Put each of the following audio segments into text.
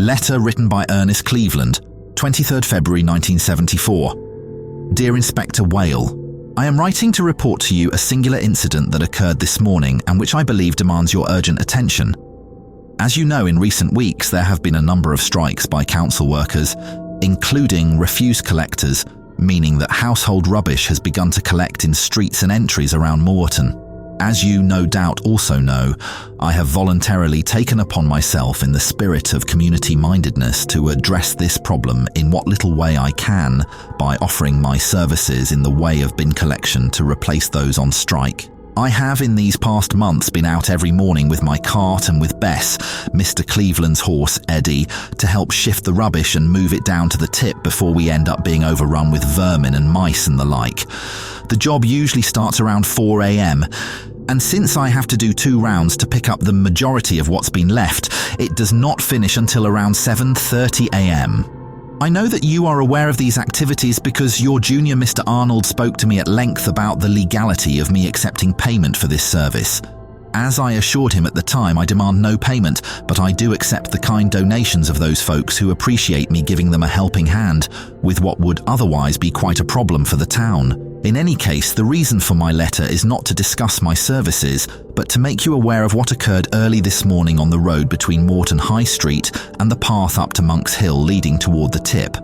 Letter written by Ernest Cleaveland, 23rd February 1974. Dear Inspector Whale, I am writing to report to you a singular incident that occurred this morning and which I believe demands your urgent attention. As you know, in recent weeks there have been a number of strikes by council workers, including refuse collectors, meaning that household rubbish has begun to collect in streets and entries around Moorton. As you no doubt also know, I have voluntarily taken upon myself in the spirit of community-mindedness to address this problem in what little way I can by offering my services in the way of bin collection to replace those on strike. I have in these past months been out every morning with my cart and with Bess, Mr. Cleveland's horse, Eddie, to help shift the rubbish and move it down to the tip before we end up being overrun with vermin and mice and the like. The job usually starts around 4 a.m, and since I have to do 2 rounds to pick up the majority of what's been left, it does not finish until around 7:30 a.m. I know that you are aware of these activities because your junior Mr. Arnold spoke to me at length about the legality of me accepting payment for this service. As I assured him at the time, I demand no payment, but I do accept the kind donations of those folks who appreciate me giving them a helping hand with what would otherwise be quite a problem for the town. In any case, the reason for my letter is not to discuss my services, but to make you aware of what occurred early this morning on the road between Moorton High Street and the path up to Monk's Hill leading toward the tip.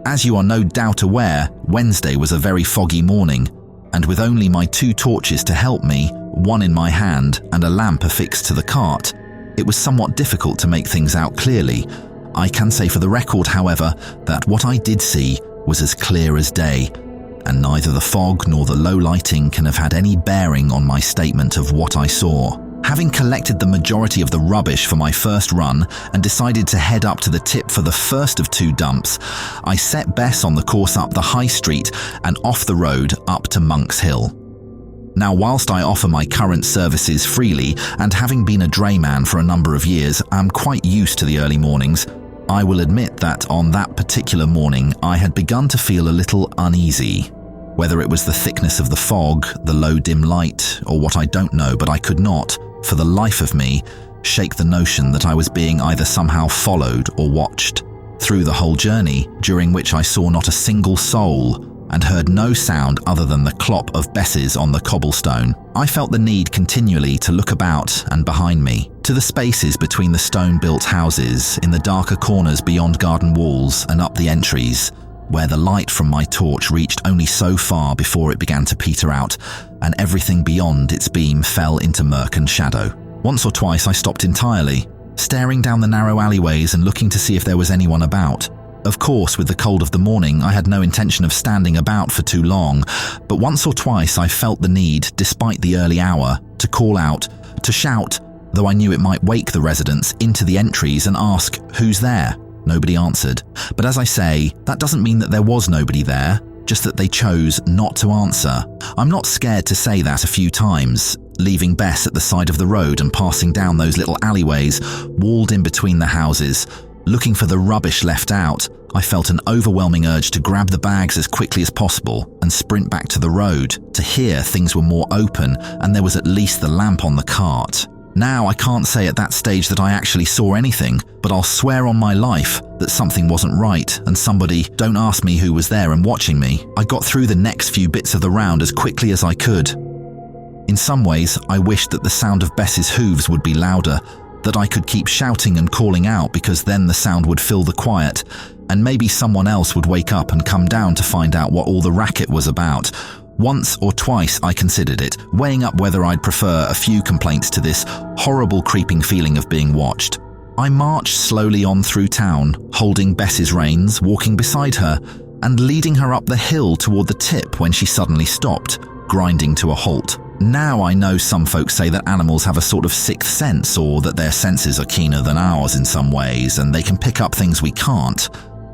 As you are no doubt aware, Wednesday was a very foggy morning, and with only my 2 torches to help me, one in my hand and a lamp affixed to the cart, it was somewhat difficult to make things out clearly. I can say for the record, however, that what I did see was as clear as day, and neither the fog nor the low lighting can have had any bearing on my statement of what I saw. Having collected the majority of the rubbish for my first run and decided to head up to the tip for the first of 2 dumps, I set Bess on the course up the high street and off the road up to Monk's Hill. Now, whilst I offer my current services freely, and having been a drayman for a number of years, I'm quite used to the early mornings, I will admit that on that particular morning I had begun to feel a little uneasy. Whether it was the thickness of the fog, the low dim light, or what I don't know, but I could not, for the life of me, shake the notion that I was being either somehow followed or watched. Through the whole journey, during which I saw not a single soul and heard no sound other than the clop of Bess's on the cobblestone, I felt the need continually to look about and behind me, to the spaces between the stone-built houses, in the darker corners beyond garden walls and up the entries, where the light from my torch reached only so far before it began to peter out, and everything beyond its beam fell into murk and shadow. Once or twice I stopped entirely, staring down the narrow alleyways and looking to see if there was anyone about. Of course, with the cold of the morning, I had no intention of standing about for too long, but once or twice I felt the need, despite the early hour, to call out, to shout, though I knew it might wake the residents, into the entries and ask, "Who's there?" Nobody answered. But as I say, that doesn't mean that there was nobody there, just that they chose not to answer. I'm not scared to say that a few times. Leaving Bess at the side of the road and passing down those little alleyways, walled in between the houses, looking for the rubbish left out, I felt an overwhelming urge to grab the bags as quickly as possible and sprint back to the road. To hear things were more open and there was at least the lamp on the cart. Now I can't say at that stage that I actually saw anything, but I'll swear on my life that something wasn't right and somebody, don't ask me who was there and watching me. I got through the next few bits of the round as quickly as I could. In some ways, I wished that the sound of Bess's hooves would be louder, that I could keep shouting and calling out because then the sound would fill the quiet, and maybe someone else would wake up and come down to find out what all the racket was about. Once or twice I considered it, weighing up whether I'd prefer a few complaints to this horrible creeping feeling of being watched. I marched slowly on through town, holding Bess's reins, walking beside her, and leading her up the hill toward the tip when she suddenly stopped, grinding to a halt. Now I know some folks say that animals have a sort of sixth sense, or that their senses are keener than ours in some ways, and they can pick up things we can't.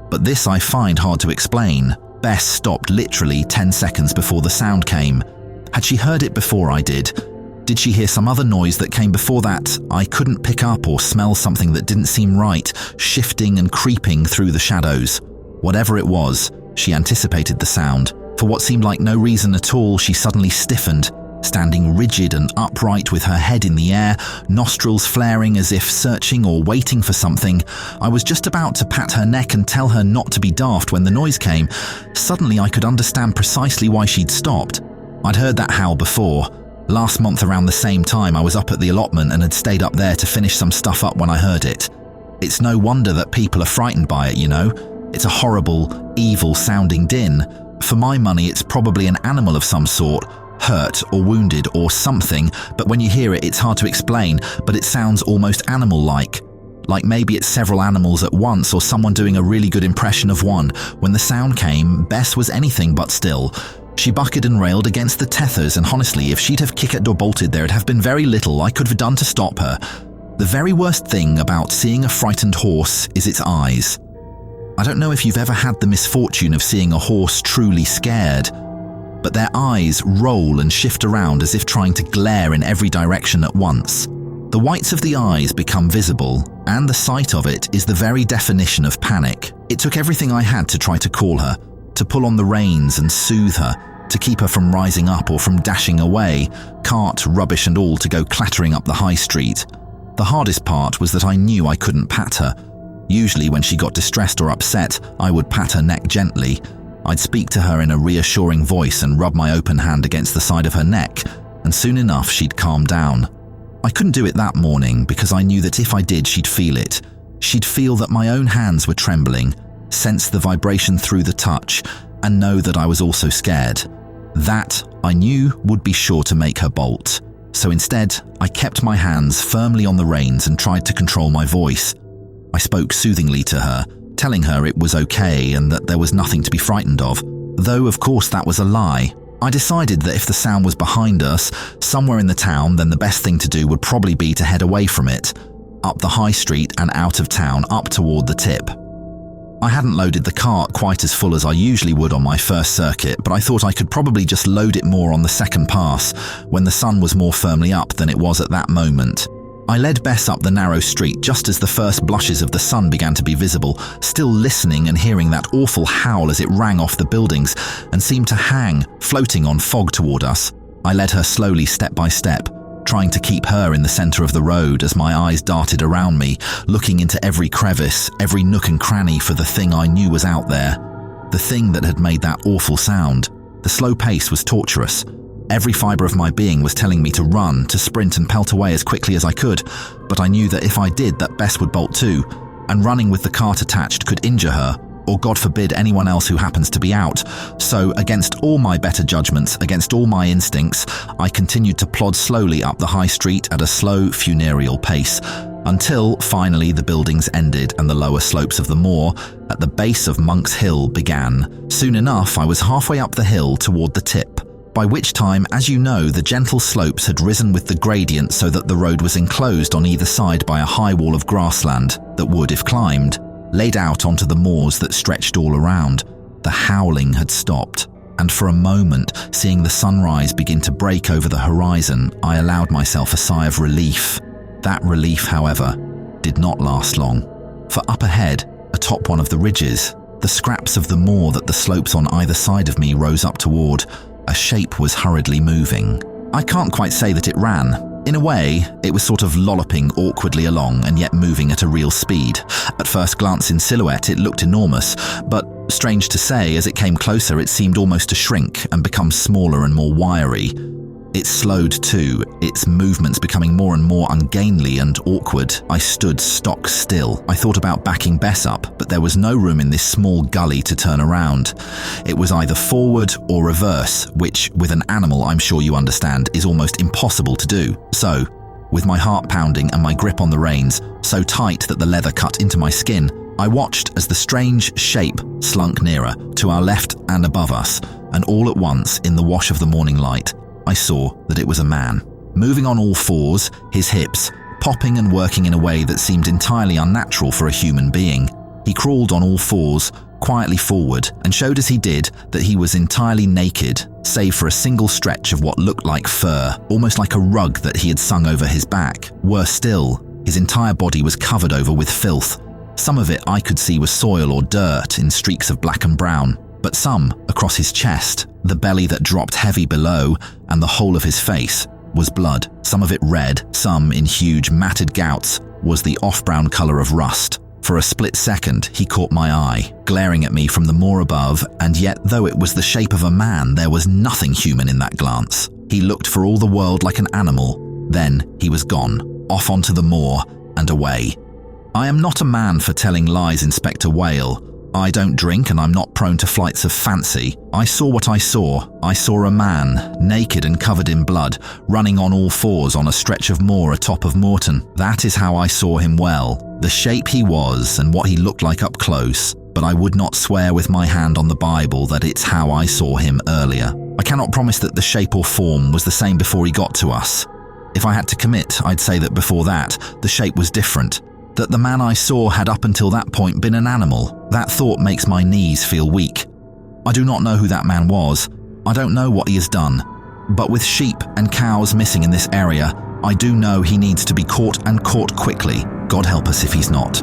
But this I find hard to explain. Bess stopped literally 10 seconds before the sound came. Had she heard it before I did? Did she hear some other noise that came before that? I couldn't pick up or smell something that didn't seem right, shifting and creeping through the shadows. Whatever it was, she anticipated the sound. For what seemed like no reason at all, she suddenly stiffened, standing rigid and upright with her head in the air, nostrils flaring as if searching or waiting for something. I was just about to pat her neck and tell her not to be daft when the noise came. Suddenly I could understand precisely why she'd stopped. I'd heard that howl before. Last month around the same time I was up at the allotment and had stayed up there to finish some stuff up when I heard it. It's no wonder that people are frightened by it, you know. It's a horrible, evil-sounding din. For my money, it's probably an animal of some sort, hurt or wounded or something, but when you hear it, it's hard to explain, but it sounds almost animal-like. Like maybe it's several animals at once or someone doing a really good impression of one. When the sound came, Bess was anything but still. She bucketed and railed against the tethers, and honestly, if she'd have kicked or bolted, there'd have been very little I could have done to stop her. The very worst thing about seeing a frightened horse is its eyes. I don't know if you've ever had the misfortune of seeing a horse truly scared, but their eyes roll and shift around as if trying to glare in every direction at once. The whites of the eyes become visible, and the sight of it is the very definition of panic. It took everything I had to try to call her, to pull on the reins and soothe her, to keep her from rising up or from dashing away, cart, rubbish and all to go clattering up the high street. The hardest part was that I knew I couldn't pat her. Usually when she got distressed or upset, I would pat her neck gently. I'd speak to her in a reassuring voice and rub my open hand against the side of her neck, and soon enough she'd calm down. I couldn't do it that morning because I knew that if I did, she'd feel it. She'd feel that my own hands were trembling, sense the vibration through the touch, and know that I was also scared. That, I knew, would be sure to make her bolt. So instead, I kept my hands firmly on the reins and tried to control my voice. I spoke soothingly to her, telling her it was okay and that there was nothing to be frightened of, though of course that was a lie. I decided that if the sound was behind us, somewhere in the town, then the best thing to do would probably be to head away from it, up the high street and out of town, up toward the tip. I hadn't loaded the cart quite as full as I usually would on my first circuit, but I thought I could probably just load it more on the second pass, when the sun was more firmly up than it was at that moment. I led Bess up the narrow street just as the first blushes of the sun began to be visible, still listening and hearing that awful howl as it rang off the buildings and seemed to hang, floating on fog toward us. I led her slowly step by step, trying to keep her in the center of the road as my eyes darted around me, looking into every crevice, every nook and cranny for the thing I knew was out there. The thing that had made that awful sound. The slow pace was torturous. Every fiber of my being was telling me to run, to sprint and pelt away as quickly as I could, but I knew that if I did, that Bess would bolt too, and running with the cart attached could injure her, or God forbid anyone else who happens to be out. So, against all my better judgments, against all my instincts, I continued to plod slowly up the high street at a slow, funereal pace, until finally the buildings ended and the lower slopes of the moor at the base of Monk's Hill began. Soon enough, I was halfway up the hill toward the tip, by which time, as you know, the gentle slopes had risen with the gradient so that the road was enclosed on either side by a high wall of grassland that would, if climbed, laid out onto the moors that stretched all around. The howling had stopped, and for a moment, seeing the sunrise begin to break over the horizon, I allowed myself a sigh of relief. That relief, however, did not last long. For up ahead, atop one of the ridges, the scraps of the moor that the slopes on either side of me rose up toward, a shape was hurriedly moving. I can't quite say that it ran. In a way, it was sort of lolloping awkwardly along and yet moving at a real speed. At first glance in silhouette, it looked enormous, but strange to say, as it came closer, it seemed almost to shrink and become smaller and more wiry. It slowed too, its movements becoming more and more ungainly and awkward. I stood stock still. I thought about backing Bess up, but there was no room in this small gully to turn around. It was either forward or reverse, which, with an animal I'm sure you understand, is almost impossible to do. So, with my heart pounding and my grip on the reins, so tight that the leather cut into my skin, I watched as the strange shape slunk nearer, to our left and above us, and all at once, in the wash of the morning light, I saw that it was a man, moving on all fours, his hips popping and working in a way that seemed entirely unnatural for a human being. He crawled on all fours, quietly forward, and showed as he did that he was entirely naked, save for a single stretch of what looked like fur, almost like a rug that he had slung over his back. Worse still, his entire body was covered over with filth. Some of it I could see was soil or dirt in streaks of black and brown, but some, across his chest, The belly that dropped heavy below, and the whole of his face, was blood, some of it red, some in huge matted gouts, was the off-brown colour of rust. For a split second, he caught my eye, glaring at me from the moor above, and yet though it was the shape of a man, there was nothing human in that glance. He looked for all the world like an animal. Then he was gone, off onto the moor and away. I am not a man for telling lies, Inspector Whale. I don't drink and I'm not prone to flights of fancy. I saw what I saw. I saw a man, naked and covered in blood, running on all fours on a stretch of moor atop of Moorton. That is how I saw him well. The shape he was and what he looked like up close, but I would not swear with my hand on the Bible that it's how I saw him earlier. I cannot promise that the shape or form was the same before he got to us. If I had to commit, I'd say that before that, the shape was different. That the man I saw had up until that point been an animal. That thought makes my knees feel weak. I do not know who that man was. I don't know what he has done. But with sheep and cows missing in this area, I do know he needs to be caught and caught quickly. God help us if he's not.